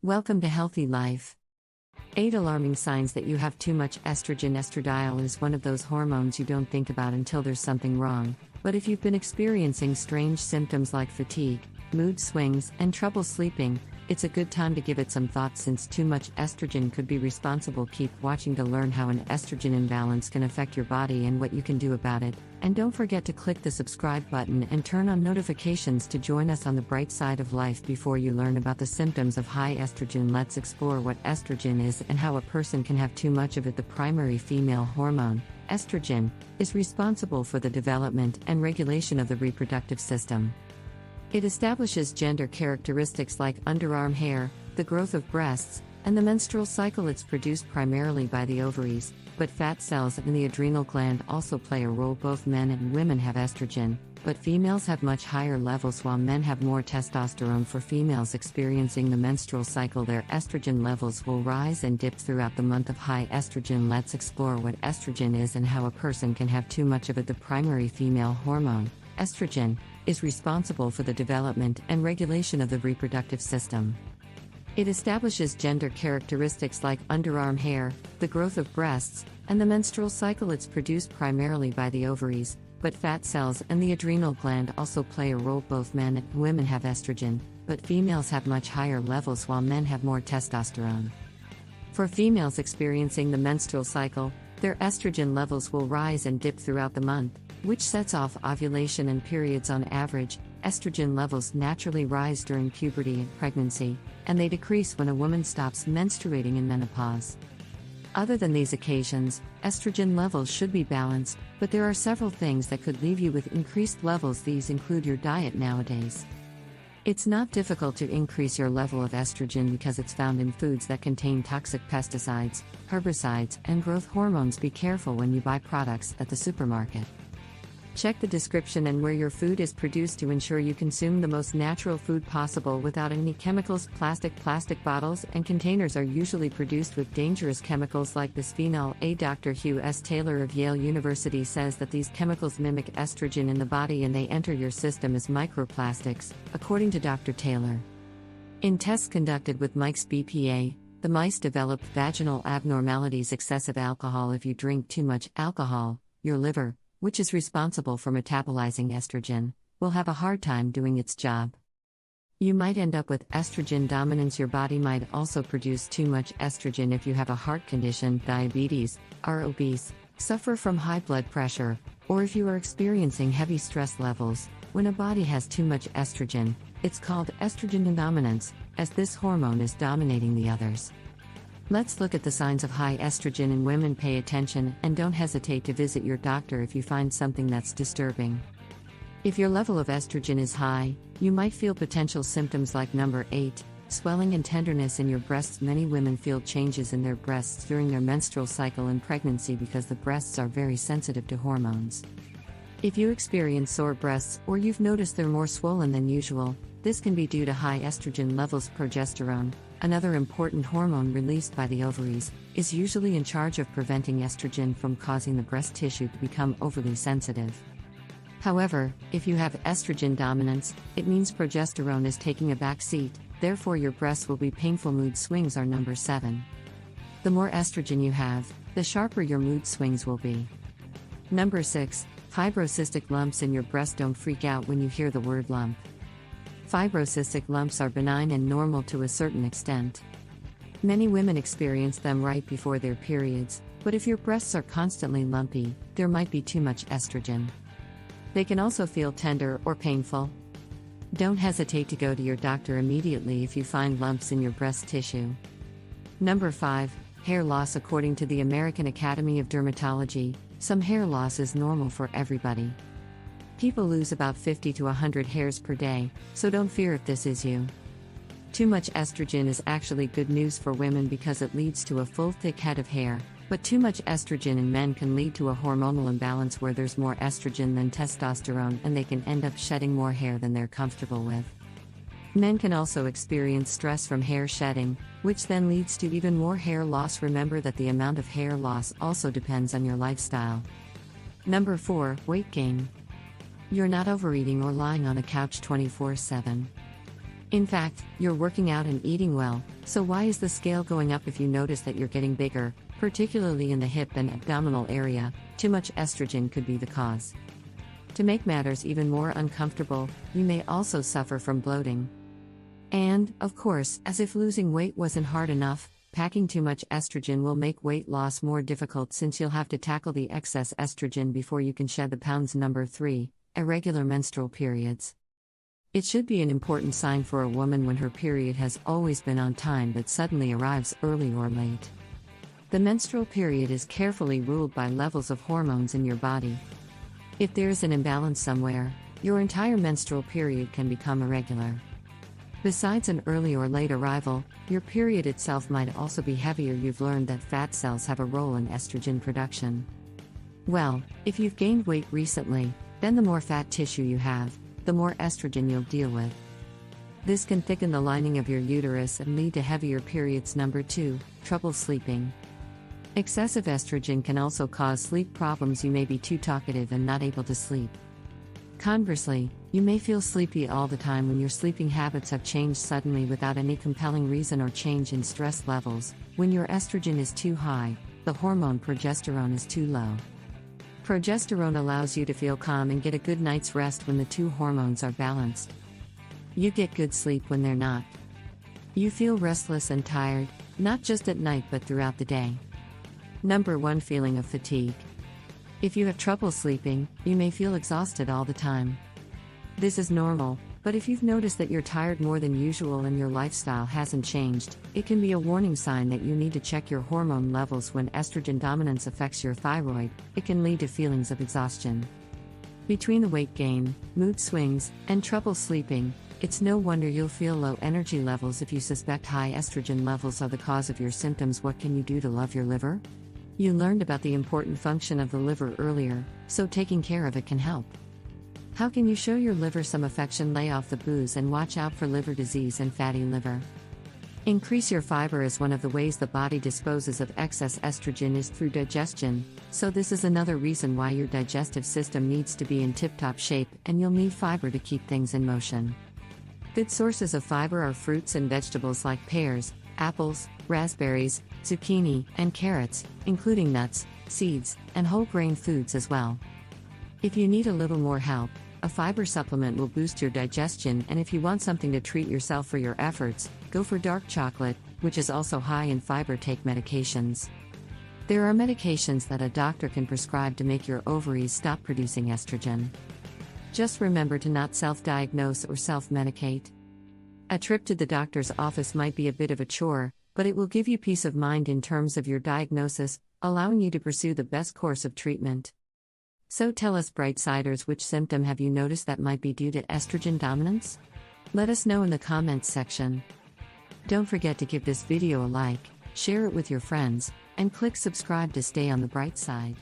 Welcome to Healthy Life. 8 alarming signs that you have too much estrogen. Estradiol is one of those hormones you don't think about until there's something wrong. But if you've been experiencing strange symptoms like fatigue, mood swings, and trouble sleeping, it's a good time to give it some thought since too much estrogen could be responsible. Keep watching to learn how an estrogen imbalance can affect your body and what you can do about it. And don't forget to click the subscribe button and turn on notifications to join us on the bright side of life. Before you learn about the symptoms of high estrogen, let's explore what estrogen is and how a person can have too much of it. The primary female hormone, estrogen, is responsible for the development and regulation of the reproductive system. It establishes gender characteristics like underarm hair, the growth of breasts, and the menstrual cycle. It's produced primarily by the ovaries, but fat cells and the adrenal gland also play a role. Both men and women have estrogen, but females have much higher levels while men have more testosterone. For females experiencing the menstrual cycle, their estrogen levels will rise and dip throughout the month of high estrogen. Let's explore what estrogen is and how a person can have too much of it. The primary female hormone, estrogen, is responsible for the development and regulation of the reproductive system. It establishes gender characteristics like underarm hair, the growth of breasts, and the menstrual cycle. It's produced primarily by the ovaries, but fat cells and the adrenal gland also play a role. Both men and women have estrogen, but females have much higher levels while men have more testosterone. For females experiencing the menstrual cycle, their estrogen levels will rise and dip throughout the month, which sets off ovulation and periods. On average, estrogen levels naturally rise during puberty and pregnancy, and they decrease when a woman stops menstruating in menopause. Other than these occasions, estrogen levels should be balanced, but there are several things that could leave you with increased levels. These include your diet nowadays. It's not difficult to increase your level of estrogen because it's found in foods that contain toxic pesticides, herbicides, and growth hormones. Be careful when you buy products at the supermarket. Check the description and where your food is produced to ensure you consume the most natural food possible without any chemicals. Plastic bottles and containers are usually produced with dangerous chemicals like bisphenol A. Dr. Hugh S. Taylor of Yale University says that these chemicals mimic estrogen in the body and they enter your system as microplastics, according to Dr. Taylor. In tests conducted with mice BPA, the mice developed vaginal abnormalities. Excessive alcohol. If you drink too much alcohol, your liver, which is responsible for metabolizing estrogen, will have a hard time doing its job. You might end up with estrogen dominance. Your body might also produce too much estrogen if you have a heart condition, diabetes, are obese, suffer from high blood pressure, or if you are experiencing heavy stress levels. When a body has too much estrogen, it's called estrogen dominance, as this hormone is dominating the others. Let's look at the signs of high estrogen in women. Pay attention and don't hesitate to visit your doctor if you find something that's disturbing. If your level of estrogen is high, you might feel potential symptoms like number 8, swelling and tenderness in your breasts. Many women feel changes in their breasts during their menstrual cycle and pregnancy because the breasts are very sensitive to hormones. If you experience sore breasts or you've noticed they're more swollen than usual, this can be due to high estrogen levels. Progesterone, another important hormone released by the ovaries, is usually in charge of preventing estrogen from causing the breast tissue to become overly sensitive. However, if you have estrogen dominance, it means progesterone is taking a back seat, therefore your breasts will be painful. Mood swings are number 7. The more estrogen you have, the sharper your mood swings will be. Number 6, fibrocystic lumps in your breast. Don't freak out when you hear the word lump. Fibrocystic lumps are benign and normal to a certain extent. Many women experience them right before their periods, but if your breasts are constantly lumpy, there might be too much estrogen. They can also feel tender or painful. Don't hesitate to go to your doctor immediately if you find lumps in your breast tissue. Number 5, hair loss. According to the American Academy of Dermatology, some hair loss is normal for everybody. People lose about 50 to 100 hairs per day, so don't fear if this is you. Too much estrogen is actually good news for women because it leads to a full thick head of hair, but too much estrogen in men can lead to a hormonal imbalance where there's more estrogen than testosterone and they can end up shedding more hair than they're comfortable with. Men can also experience stress from hair shedding, which then leads to even more hair loss. Remember that the amount of hair loss also depends on your lifestyle. Number 4, weight gain. You're not overeating or lying on a couch 24/7. In fact, you're working out and eating well, so why is the scale going up if you notice that you're getting bigger, particularly in the hip and abdominal area? Too much estrogen could be the cause. To make matters even more uncomfortable, you may also suffer from bloating. And, of course, as if losing weight wasn't hard enough, packing too much estrogen will make weight loss more difficult since you'll have to tackle the excess estrogen before you can shed the pounds. Number 3, irregular menstrual periods. It should be an important sign for a woman when her period has always been on time but suddenly arrives early or late. The menstrual period is carefully ruled by levels of hormones in your body. If there's an imbalance somewhere, your entire menstrual period can become irregular. Besides an early or late arrival, your period itself might also be heavier. You've learned that fat cells have a role in estrogen production. Well, if you've gained weight recently, then the more fat tissue you have, the more estrogen you'll deal with. This can thicken the lining of your uterus and lead to heavier periods. Number 2, trouble sleeping. Excessive estrogen can also cause sleep problems. You may be too talkative and not able to sleep. Conversely, you may feel sleepy all the time when your sleeping habits have changed suddenly without any compelling reason or change in stress levels. When your estrogen is too high, the hormone progesterone is too low. Progesterone allows you to feel calm and get a good night's rest when the two hormones are balanced. You get good sleep when they're not. You feel restless and tired, not just at night but throughout the day. Number 1, feeling of fatigue. If you have trouble sleeping, you may feel exhausted all the time. This is normal, but if you've noticed that you're tired more than usual and your lifestyle hasn't changed, it can be a warning sign that you need to check your hormone levels. When estrogen dominance affects your thyroid, it can lead to feelings of exhaustion. Between the weight gain, mood swings, and trouble sleeping, it's no wonder you'll feel low energy levels. If you suspect high estrogen levels are the cause of your symptoms, what can you do to love your liver? You learned about the important function of the liver earlier, so taking care of it can help. How can you show your liver some affection? Lay off the booze and watch out for liver disease and fatty liver. Increase your fiber. Is one of the ways the body disposes of excess estrogen is through digestion, so this is another reason why your digestive system needs to be in tip-top shape, and you'll need fiber to keep things in motion. Good sources of fiber are fruits and vegetables like pears, apples, raspberries, zucchini, and carrots, including nuts, seeds, and whole grain foods as well. If you need a little more help, a fiber supplement will boost your digestion, and if you want something to treat yourself for your efforts, go for dark chocolate, which is also high in fiber. Take medications. There are medications that a doctor can prescribe to make your ovaries stop producing estrogen. Just remember to not self-diagnose or self-medicate. A trip to the doctor's office might be a bit of a chore, but it will give you peace of mind in terms of your diagnosis, allowing you to pursue the best course of treatment. So tell us, Brightsiders, which symptom have you noticed that might be due to estrogen dominance? Let us know in the comments section. Don't forget to give this video a like, share it with your friends, and click subscribe to stay on the bright side.